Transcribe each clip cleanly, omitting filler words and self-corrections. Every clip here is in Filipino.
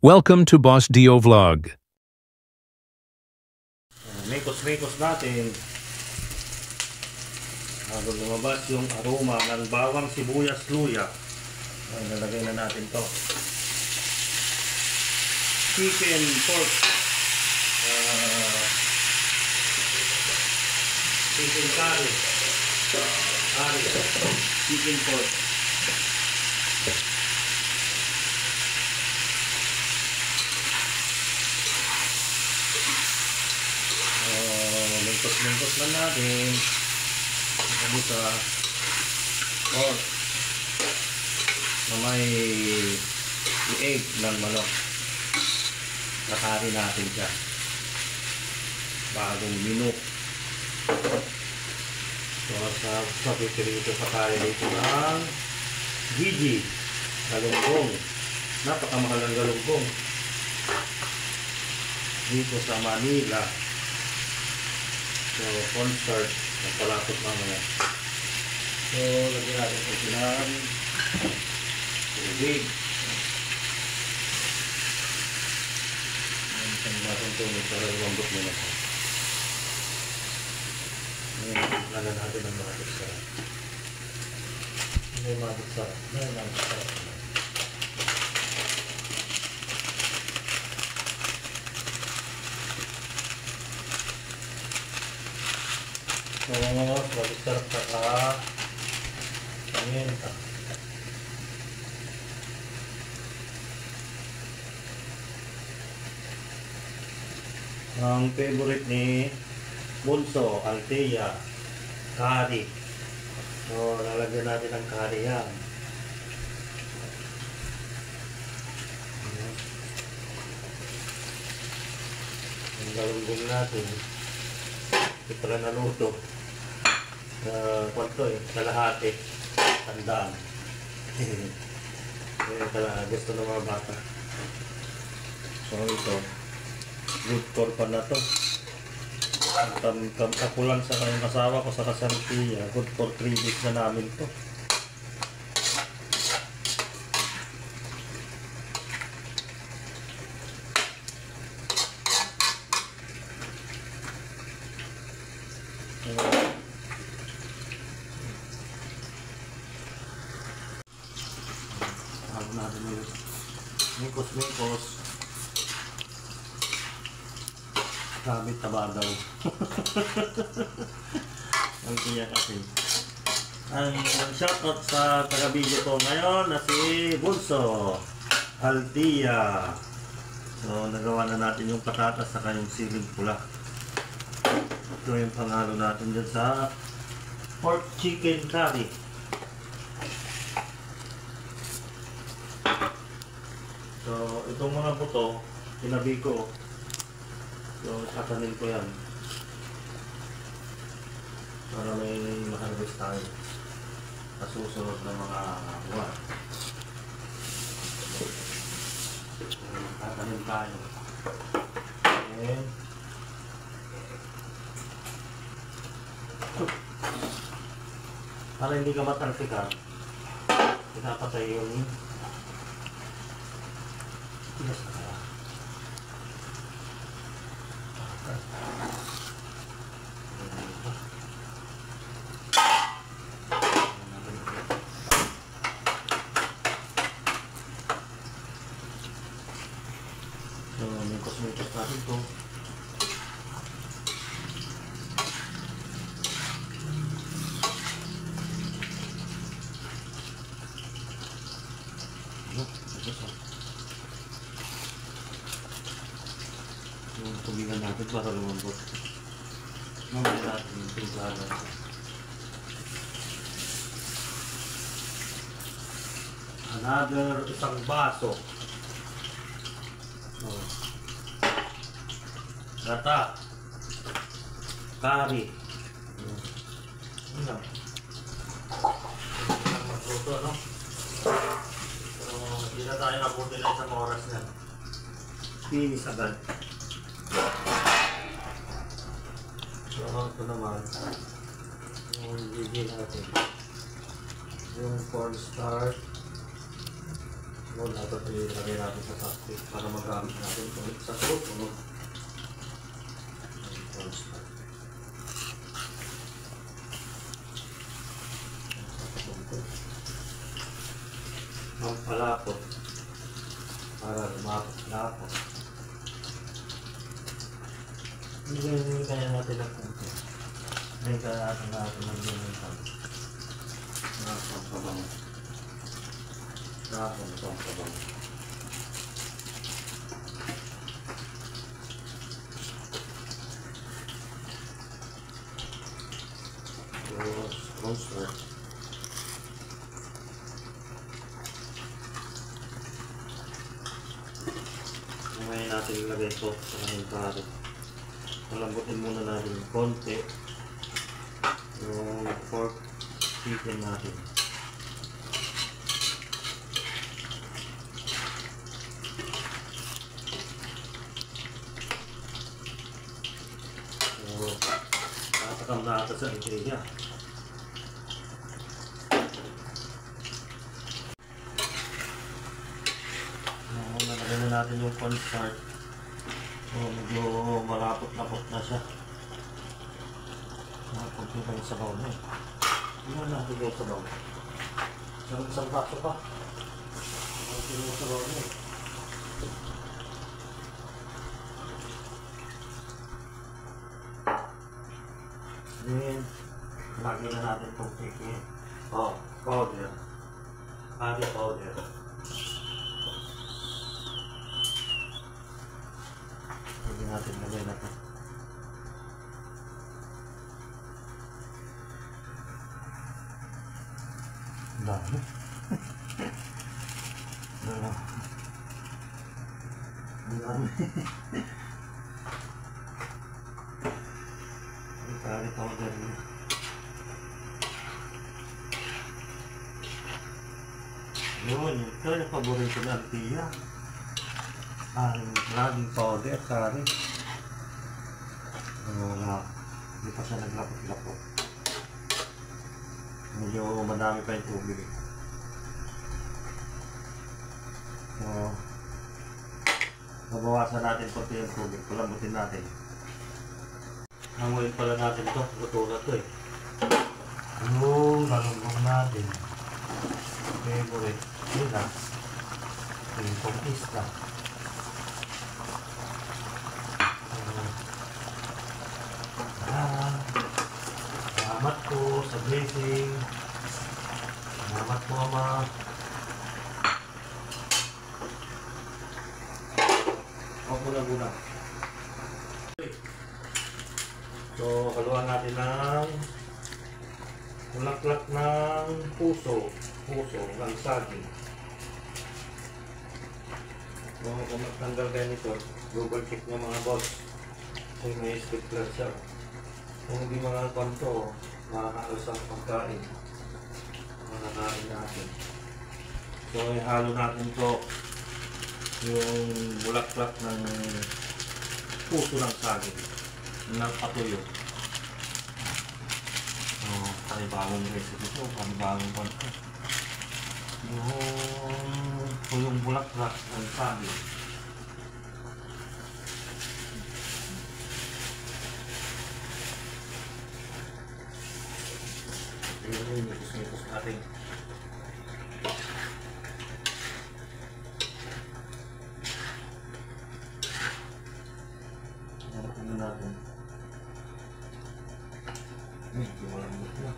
Welcome to Boss Dio Vlog. Mekos-mekos natin bago lumabas yung aroma ng bawang, sibuyas, luya. Ay, nalagay na natin to. Chicken, pork, chicken curry, chicken pork. Lengkos lang natin ito sa pork na may egg ng manok. Nakari natin siya bagong minuk. So sa piprito pa tayo dito ng Gigi galunggong. Napakamahal ang galunggong dito sa Manila. So, cornstarch, nagpalapot mamaya. So, lagyan natin ito silang tubig. Isang basong tubig para lumambot muna ito. Ngayon, lagyan natin ang magic sarap. May magic sarap. So, mag-start ka sa paminta. Ang favorite ni Bunso, Althea, curry. So, lalagyan natin ang curry yan. Ang galunggong natin. Ito pala naluto. Kwanto kalahati. Tandaan. Gusto ng mga bata. So ito, good for pa na to. Ako lang sa kanyang asawa ko sa kasantiya. Good for 3 days na namin to. Natin yung mekos gamit taba daw. Ang tiya kasi ang shoutout sa taga-video ko ngayon na si Bunso, Althea. So nagawa na natin yung patatas sa kanyang siling pula. Ito yung pangalo natin dyan sa pork chicken curry. So, itong mga buto, tinabi ko. So, tatanin ko yan. Para may maharvest tayo. Sa susunod na mga buwan. Tatanin tayo. And, para hindi ka matalsikan, pinapatay yung tigas na kaya. So, mekos-mekos natin ito. Yung tubigan natin para lumambot. Mamaya natin yung timplahan. Another isang baso. Oh. Gata. Curry. Ano? Magluto, no? So, hindi na tayo nabuti na isang oras na. Finish agad. So, ito naman yung Gigi natin, yung cornstarch, So, dapat ilagay natin sa plastic para magamit natin ulit sa susunod. Ang palapot para lumapot-lapot. Hindi kaya natin ang kunti. Hindi kaya natin ang lumitan. Nakapagpabang. Nakapagpabang. Monster. Ngayon natin ilagay ito sa aming karot. Palambutin muna natin konti yung pork chicken natin. So, nakatakam na ata sa ingredient. Nalagyan na natin yung cornstarch. So, medyo malapot-lapot na siya. Nakapagpil pa yung sabaw niya. Hindi na natin yung sabaw. Isang baso pa. Nakapagpil yung sabaw niya. Then, lagyan na natin itong chicken. Oh, powder. Honey powder. Hindi natin lagay na ito. Ang dami. Ang dami. Ang curry powder niya. Yun, ito yung paborito ng Althea. Ang laging powder, curry. Wala. Hindi pa siya naglapot-lapot. Medyo madami pa yung tubig. So, mabawasan natin konti yung tubig. Palambutin natin. Hanguin pala natin ito. Luto na ito eh. Yung galunggong natin. Favorite. Yun na. Yung isda. Salamat po sa blessing. Salamat po, Ama. Muna. So, haluan natin ng bulaklak ng puso ng saging. So, kung magtanggal kayo nito, double check nyo mga boss. Kasi may stickler siya. Kung hindi mga kanto, makakalos ang pagkain. Makakain natin. So, ihalo natin to yung bulaklak ng puso ng saging. Ng patuyo. So, panibagong recipe ito. Panibagong kanto. Yung bulaklak ng saging. Yung mitos-mitos natin. Ano natin? Medyo malambot na.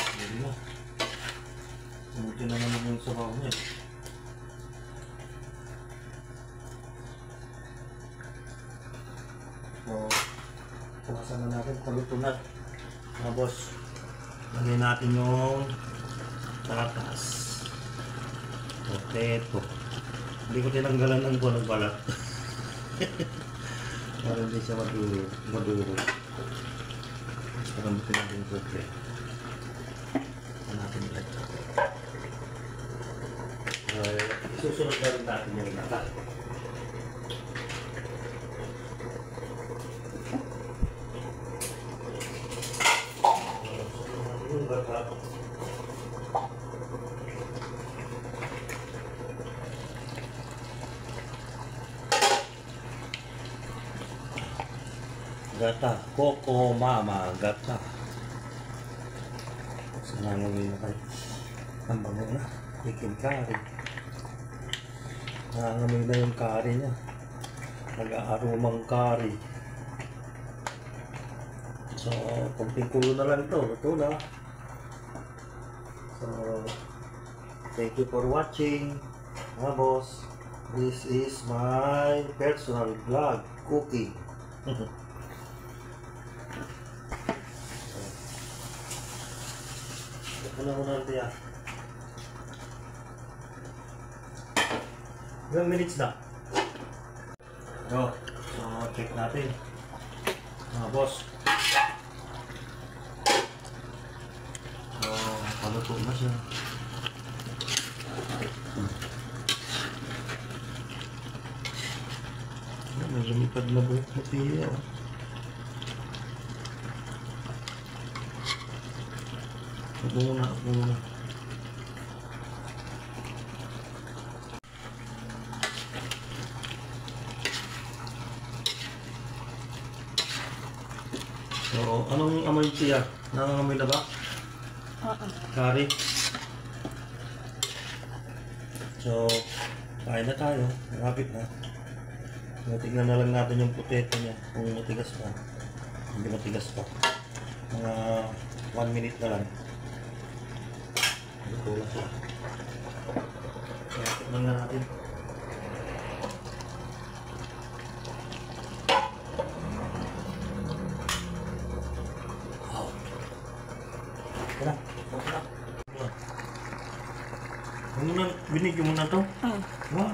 Hindi na. Medyo na naman yung sabaw niya. So, tawasan na natin. Paluto na. Mga boss. Lagyan natin yung tatas. Potato. Hindi ko tinanggalan ng buwan ng balat. Para hindi siya maduro. Parambutin natin yung sote. Natin ulit. Isusunod na rin natin yung nata. Yung gata. Gata. Coco Mama Gata. Sinangamin na kayo. Ang bango na. Chicken curry. Nangangamoy na yung curry niya. Nag-aarumang curry. So, kunting kulo na lang ito. Ito na. So, thank you for watching. Mga boss, this is my personal vlog, cooking. Ito na muna natin yan. Ilang minutes na? So, check natin. Mga boss. So, paluto na siya. May lumipad na buhok na tiya. Ako muna. So, anong amoy tiya? Nangangamoy na ba? Curry. So, kain na tayo. Malapit na. Tignan na lang natin yung potato niya kung matigas pa. Hindi matigas pa. Mga 1 minute na lang. Ito lang siya. Kaya tignan na natin. Wow. Tara. Binigyan mo na ito? Wow.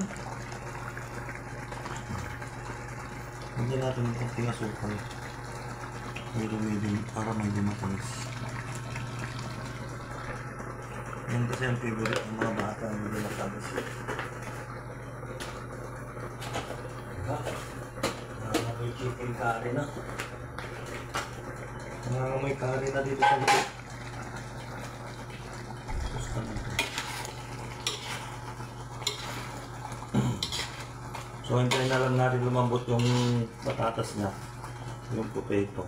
Hindi natin itong pinasukal. Medyo para may matamis. Yan kasi ang favorite ng mga bata, medyo matamis. May chicken curry na. May curry na dito sa likod. Gusto natin. So, hintayin na lang natin lumambot yung patatas niya, yung potato.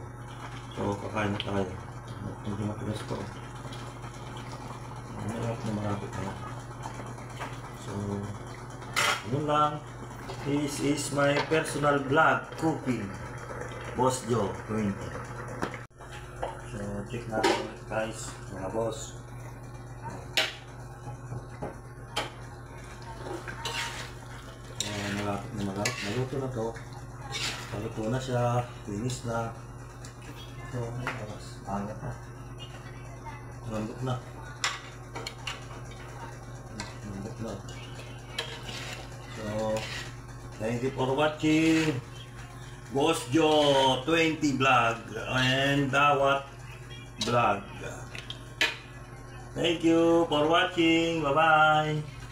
So, kakain na tayo. Hindi matigas ko. Malapit na. So, yun lang. This is my personal vlog, cooking. Boss Joe 20. So, check natin guys, mga boss. Malapit. Maluto na to. Paluto na siya. Finish na. Ito, angat na. Lambot na. So, thank you for watching. Boss Joe 20 vlog and Dawat vlog. Thank you for watching. Bye-bye.